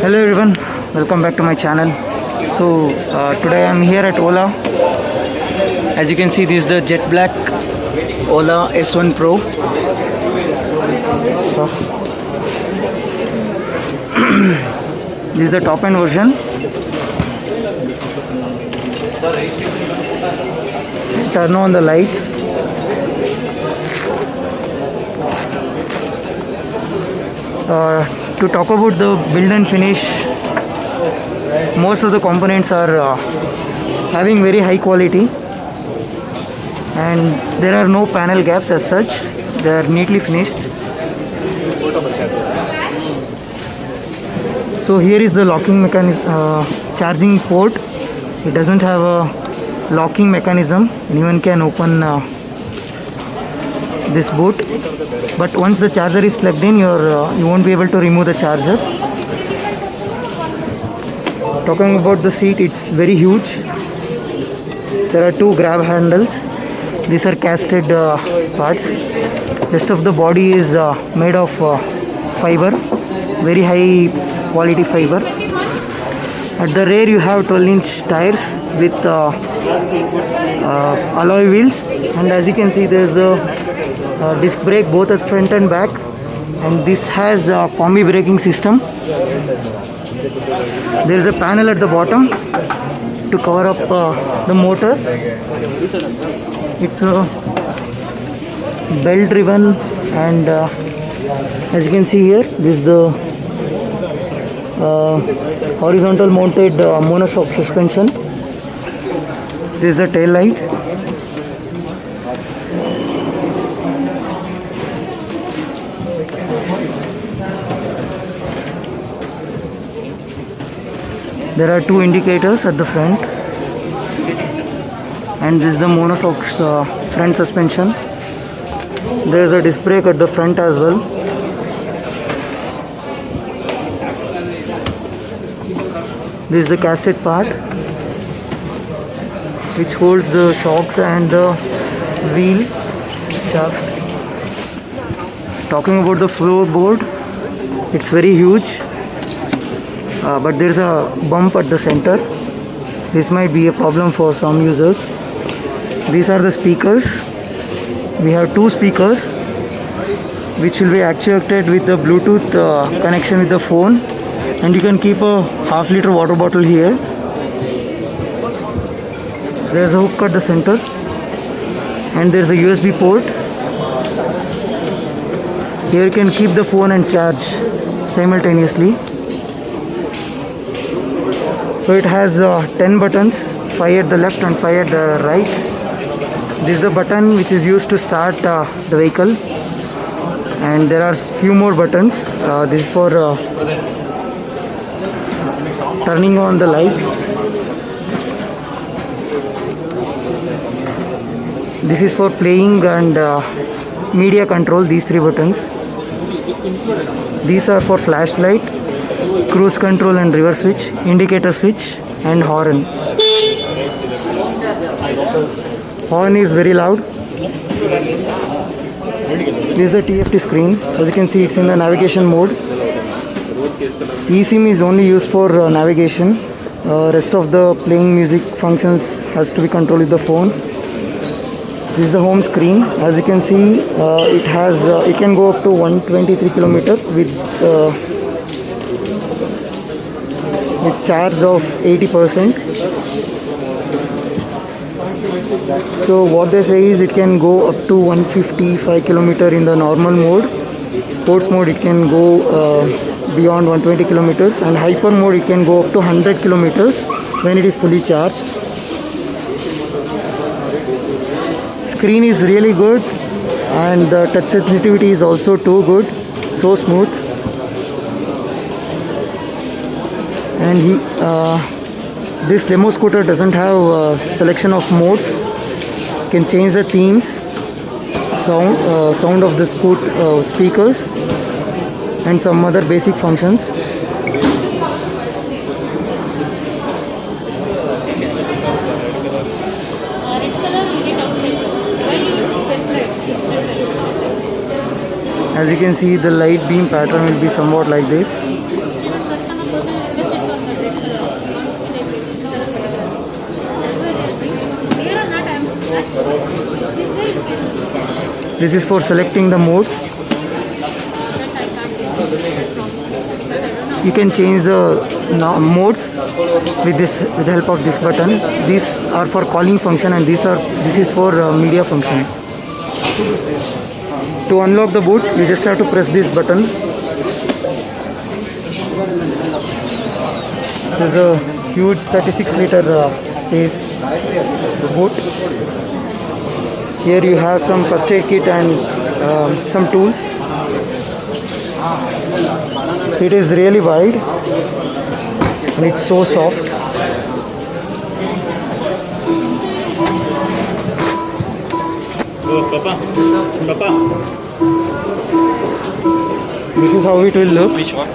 Hello everyone, welcome back to my channel. So today I'm here at Ola. As you can see, this is the jet black Ola S1 Pro. So this is the top end version. Turn on the lights. To talk about the build and finish, most of the components are having very high quality, and there are no panel gaps as such. They are neatly finished. So here is the locking mechanism, charging port. It doesn't have a locking mechanism. Anyone can open this boot, but once the charger is plugged in, you won't be able to remove the charger. Talking about the seat, it's very huge. There are two grab handles. These are casted parts. Rest of the body is made of fiber, very high quality fiber. At the rear you have 12-inch tires with alloy wheels, and as you can see, there's a disc brake both at front and back, and this has a combi braking system. There is a panel at the bottom to cover up the motor. It's a belt driven, and as you can see here, this is the horizontal mounted monoshock suspension. This is the tail light. There are two indicators at the front, and this is the monoshock front suspension. There is a disc brake at the front as well. This is the casted part which holds the shocks and the wheel shaft. Talking about the floorboard, it's very huge. But there is a bump at the center. This might be a problem for some users. These are the speakers. We have two speakers which will be actuated with the Bluetooth connection with the phone, and you can keep a half-liter water bottle here. There is a hook at the center, and there is a USB port. Here you can keep the phone and charge simultaneously. So it has 10 buttons, 5 at the left and 5 at the right. This is the button which is used to start the vehicle, and there are few more buttons. This is for turning on the lights. This is for playing and media control, these 3 buttons. These are for flashlight, cruise control and reverse switch, indicator switch, and horn. Horn is very loud. This is the TFT screen. As you can see, it's in the navigation mode. eSIM is only used for navigation. Rest of the playing music functions has to be controlled with the phone. This is the home screen. As you can see, it can go up to 123 km with charge of 80%. So what they say is it can go up to 155 km in the normal mode. Sports mode it can go beyond 120 km, and hyper mode it can go up to 100 km when it is fully charged. Screen is really good, and the touch sensitivity is also too good, so smooth. And this demo scooter doesn't have a selection of modes. You can change the themes, sound of the speakers, and some other basic functions. As you can see, the light beam pattern will be somewhat like this. This is for selecting the modes. You can change the modes with the help of this button. These are for calling function, and this is for media function. To unlock the boot, you just have to press this button. There's a huge 36-liter space boot. Here you have some first aid kit and some tools. Seat is really wide and it's so soft. Oh, Papa. This is how it will look. Which one?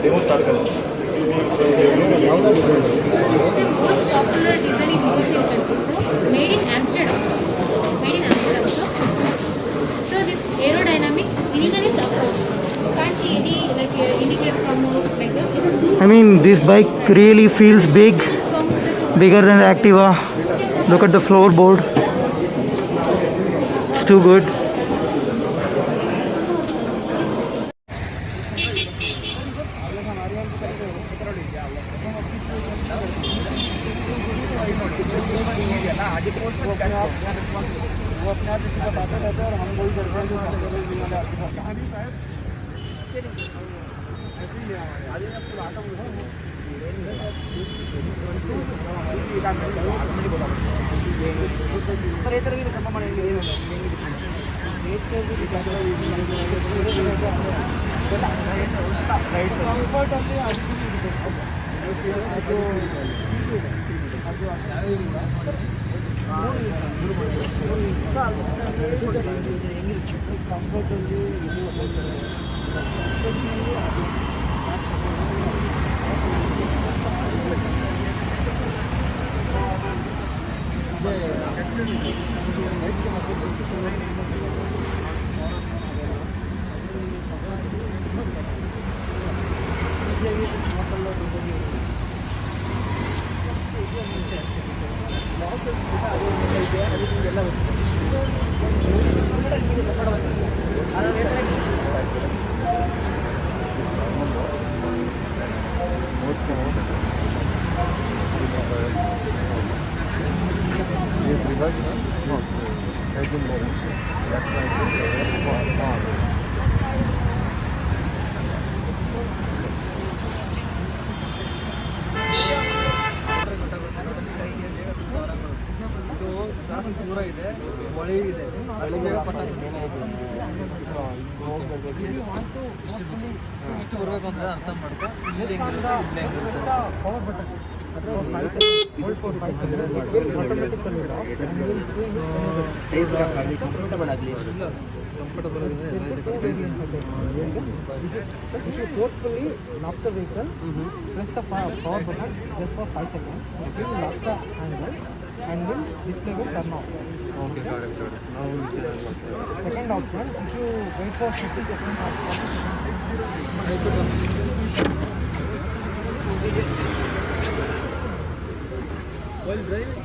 The most popular design in European countries, made in Amsterdam. So this aerodynamic minimalist approach. You can't see any indicator from like this. I mean, this bike really feels big, bigger than the Activa. Look at the floorboard. It's too good. If you forcefully lock the vehicle, press the power button just for 5 seconds. It will lock the handle and will display will turn off. Okay, got it. Now we can unlock it. Second option, if you wait for 50 seconds or 40 seconds, while driving,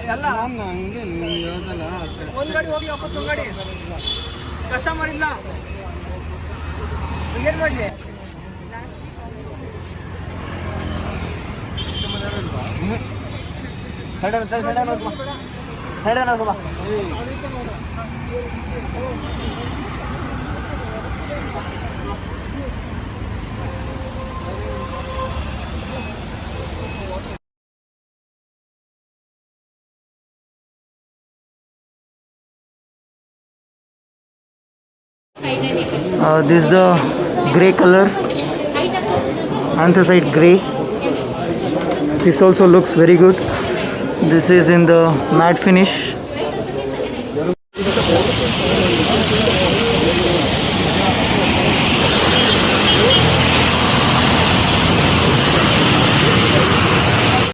ನಾನು ಹಂಗೆ ನೀವು ಹೇಳ್ದಲ್ಲ ಒಂದು ಗಾಡಿ ಹೋಗಿ ವಾಪಸ್ ಒಂದು ಗಾಡಿ ಕಸ್ಟಮರ್ ಇಲ್ಲ ಏನು ಮಾಡಲಿ This is the grey color, anthracite grey. This also looks very good. This is in the matte finish.